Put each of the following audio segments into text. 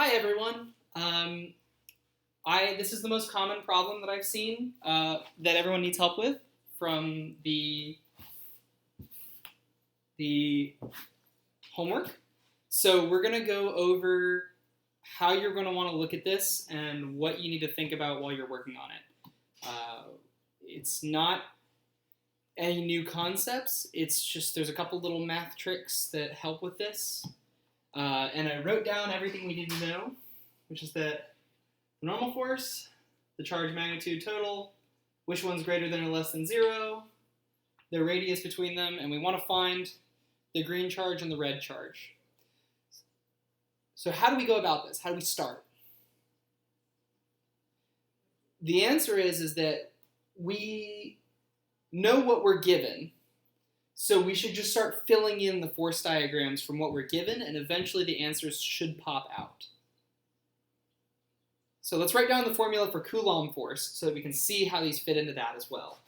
Hi everyone. This is the most common problem that I've seen that everyone needs help with from the homework. So we're going to go over how you're going to want to look at this and what you need to think about while you're working on it. It's not any new concepts. It's just there's a couple little math tricks that help with this. And I wrote down everything we need to know, which is that the normal force, the charge magnitude total, which one's greater than or less than 0, the radius between them, and we want to find the green charge and the red charge. So how do we go about this? How do we start? The answer is that we know what we're given, so we should just start filling in the force diagrams from what we're given, and eventually the answers should pop out. So let's write down the formula for Coulomb force so that we can see how these fit into that as well.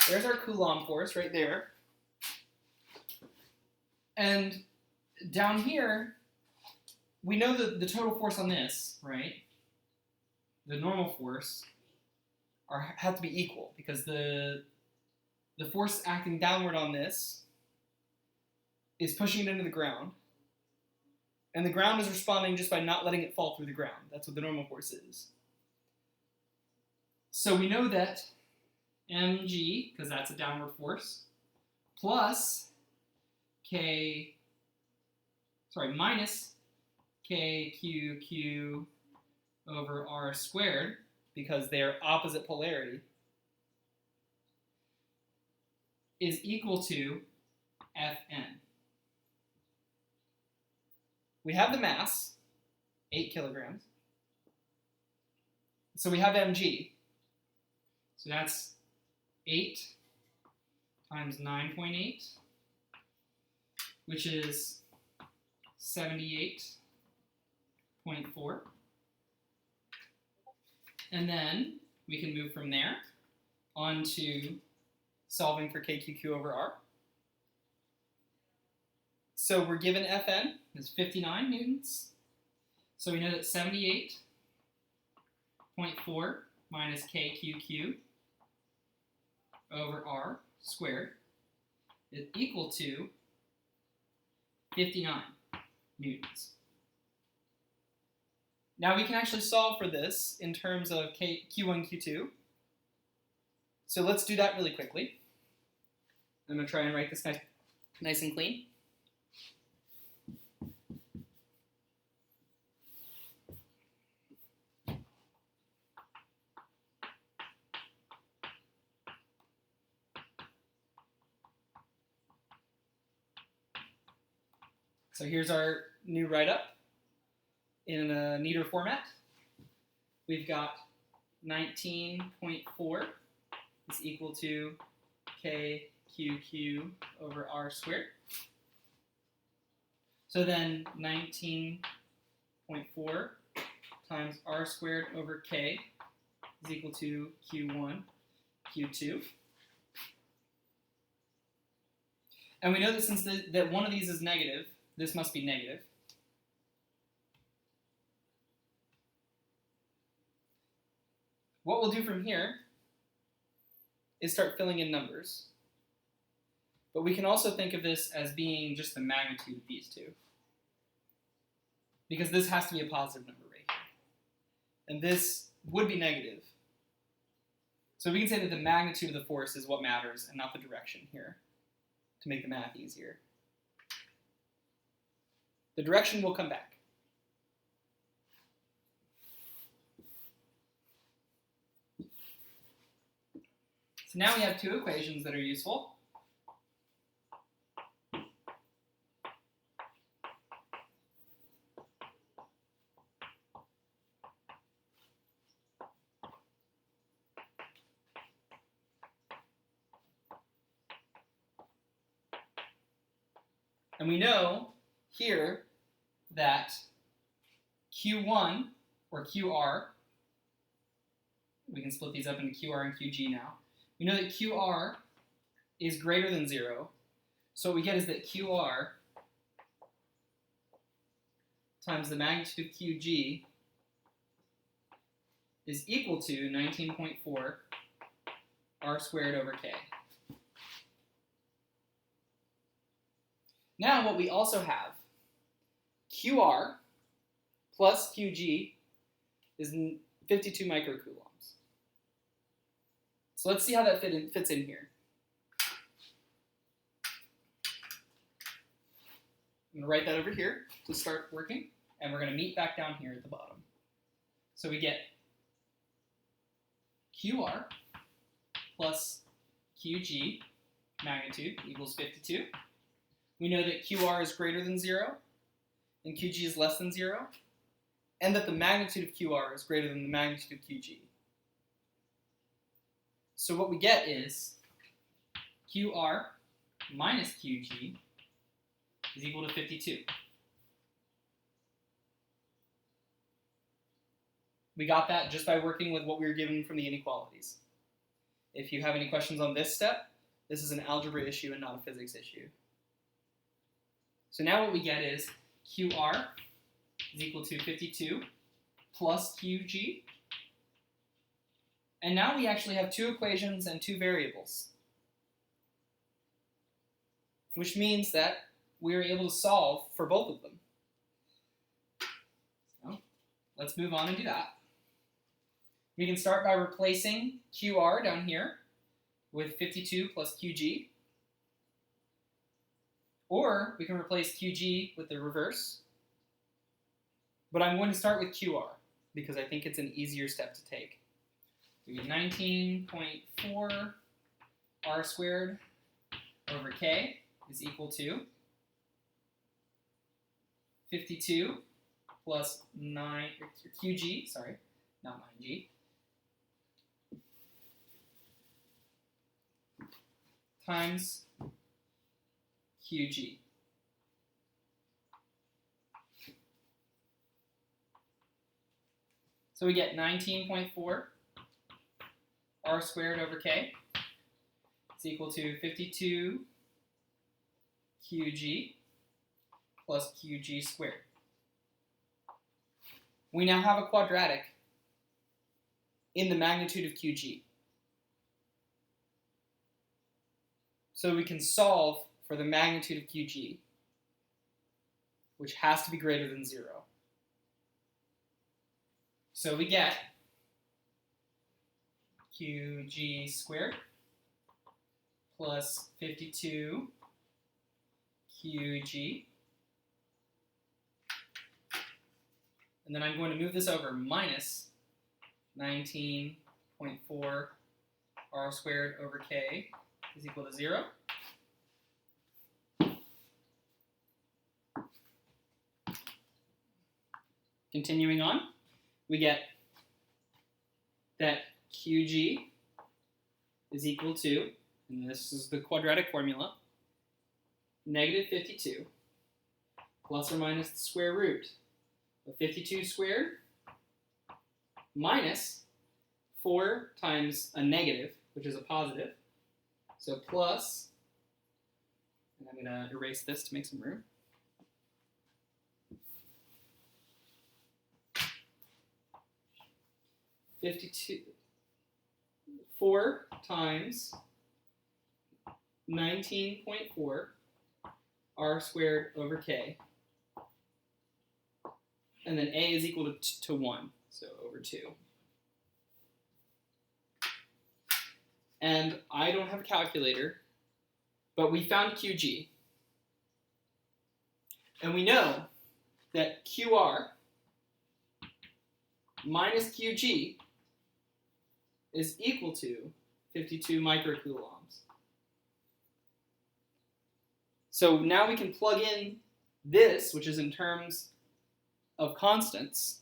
There's our Coulomb force right there. And down here, we know the total force on this, right? The normal force have to be equal because the force acting downward on this is pushing it into the ground, and the ground is responding just by not letting it fall through the ground. That's what the normal force is. So we know that mg, because that's a downward force, minus kqq over r squared, because they're opposite polarity, is equal to Fn. We have the mass, 8 kilograms. So we have mg. So that's 8 times 9.8, which is 78.4. And then we can move from there on to solving for kqq over r. So we're given Fn is 59 newtons. So we know that 78.4 minus kqq over r squared is equal to 59 newtons. Now we can actually solve for this in terms of q1, q2. So let's do that really quickly. I'm going to try and write this nice and clean. So here's our new write-up in a neater format. We've got 19.4 is equal to kqq over r squared. So then 19.4 times r squared over k is equal to q1, q2. And we know that since that one of these is negative, this must be negative. What we'll do from here is start filling in numbers. But we can also think of this as being just the magnitude of these two, because this has to be a positive number right here. And this would be negative. So we can say that the magnitude of the force is what matters and not the direction here to make the math easier. The direction will come back. So now we have two equations that are useful. And we know here that Q1, or QR, we can split these up into QR and QG now. We know that QR is greater than 0. So what we get is that QR times the magnitude of QG is equal to 19.4 R squared over K. Now what we also have, QR plus QG is 52 microcoulombs. So let's see how that fits in here. I'm going to write that over here to start working, and we're going to meet back down here at the bottom. So we get QR plus QG magnitude equals 52. We know that QR is greater than 0 and QG is less than 0, and that the magnitude of QR is greater than the magnitude of QG. So what we get is QR minus QG is equal to 52. We got that just by working with what we were given from the inequalities. If you have any questions on this step, this is an algebra issue and not a physics issue. So now what we get is QR is equal to 52 plus QG. And now we actually have two equations and two variables, which means that we are able to solve for both of them. So let's move on and do that. We can start by replacing QR down here with 52 plus QG. Or we can replace QG with the reverse. But I'm going to start with QR because I think it's an easier step to take. We get 19.4 R squared over K is equal to 52 plus 9 QG, sorry, not 9G, times QG. So we get 19.4 R squared over K is equal to 52 QG plus QG squared. We now have a quadratic in the magnitude of QG. So we can solve for the magnitude of QG, which has to be greater than 0. So we get QG squared plus 52 QG. And then I'm going to move this over minus 19.4 R squared over K is equal to 0. Continuing on, we get that QG is equal to, and this is the quadratic formula, negative 52 plus or minus the square root of 52 squared minus 4 times a negative, which is a positive, so plus, and I'm going to erase this to make some room, 4 times 19.4 R squared over K. And then A is equal to 1, so over 2. And I don't have a calculator, but we found QG. And we know that QR minus QG is equal to 52 microcoulombs. So now we can plug in this, which is in terms of constants,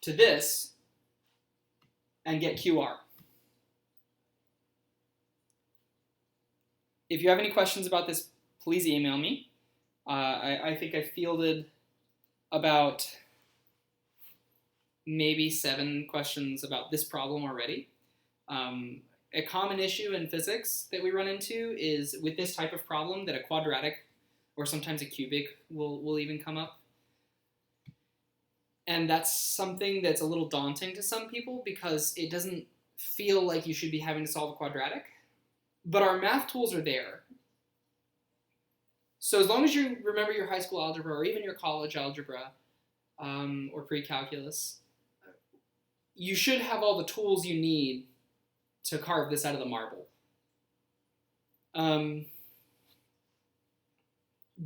to this and get QR. If you have any questions about this, please email me. I think I fielded about maybe 7 questions about this problem already. a common issue in physics that we run into is with this type of problem that a quadratic or sometimes a cubic will even come up. And that's something that's a little daunting to some people because it doesn't feel like you should be having to solve a quadratic. But our math tools are there. So as long as you remember your high school algebra or even your college algebra or pre-calculus, you should have all the tools you need to carve this out of the marble.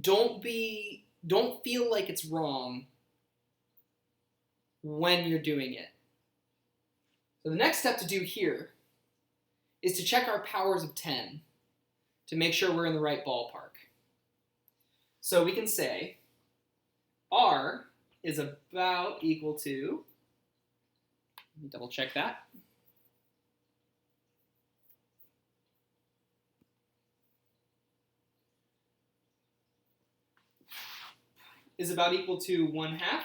Don't feel like it's wrong when you're doing it. So the next step to do here is to check our powers of 10 to make sure we're in the right ballpark. So we can say R is about equal to, let me double check that, is about equal to 1/2.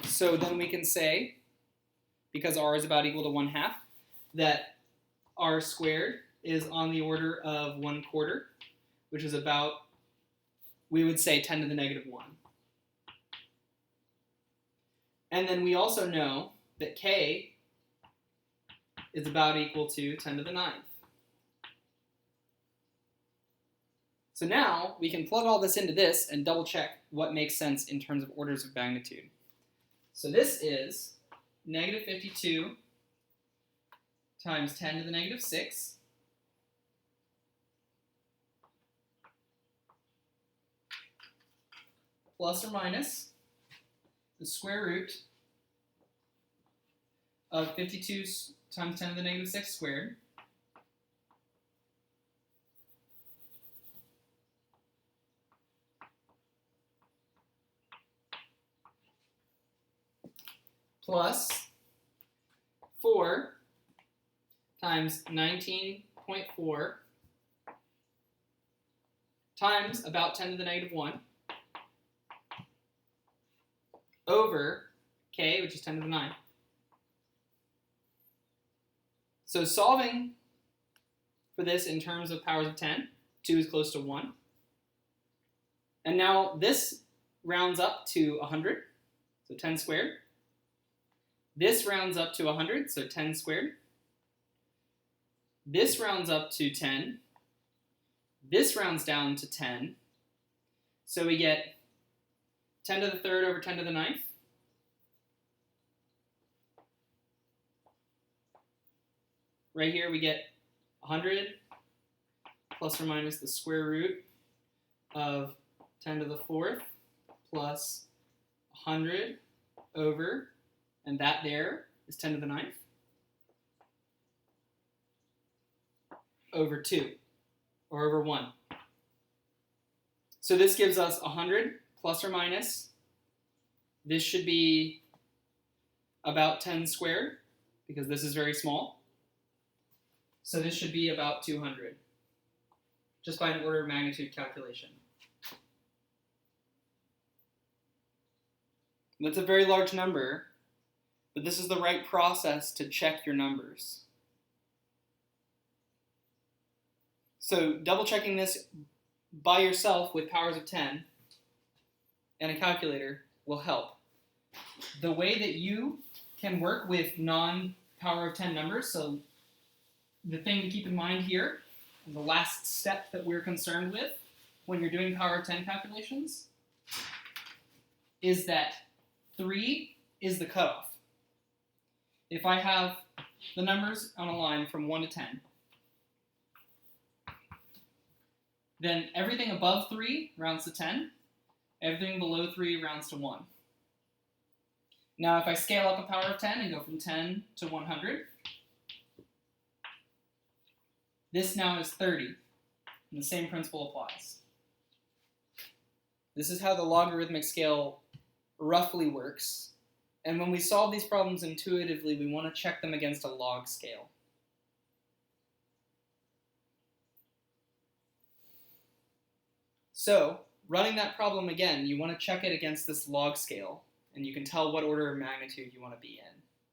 So then we can say, because R is about equal to 1/2, that R squared is on the order of 1/4, which is about, we would say 10 to the negative 1. And then we also know that K is about equal to 10 to the 9th. So now we can plug all this into this and double check what makes sense in terms of orders of magnitude. So this is negative 52 times 10 to the negative 6 plus or minus the square root of 52 times 10 to the negative 6 squared plus 4 times 19.4 times about 10 to the negative 1 over K, which is 10 to the 9. So solving for this in terms of powers of 10, 2 is close to 1. And now this rounds up to 100, so 10 squared. This rounds up to 100, so 10 squared. This rounds up to 10. This rounds down to 10. So we get 10 to the 3rd over 10 to the 9th. Right here we get 100 plus or minus the square root of 10 to the 4th plus 100 over, and that there is 10 to the 9th, over 2, or over 1. So this gives us 100 plus or minus. This should be about 10 squared, because this is very small. So this should be about 200, just by an order of magnitude calculation. That's a very large number, but this is the right process to check your numbers. So double checking this by yourself with powers of 10 and a calculator will help. The way that you can work with non-power of 10 numbers, so the thing to keep in mind here, and the last step that we're concerned with when you're doing power of 10 calculations, is that 3 is the cutoff. If I have the numbers on a line from 1 to 10, then everything above 3 rounds to 10, everything below 3 rounds to 1. Now if I scale up a power of 10 and go from 10 to 100, this now is 30, and the same principle applies. This is how the logarithmic scale roughly works, and when we solve these problems intuitively, we want to check them against a log scale. So, running that problem again, you want to check it against this log scale, and you can tell what order of magnitude you want to be in.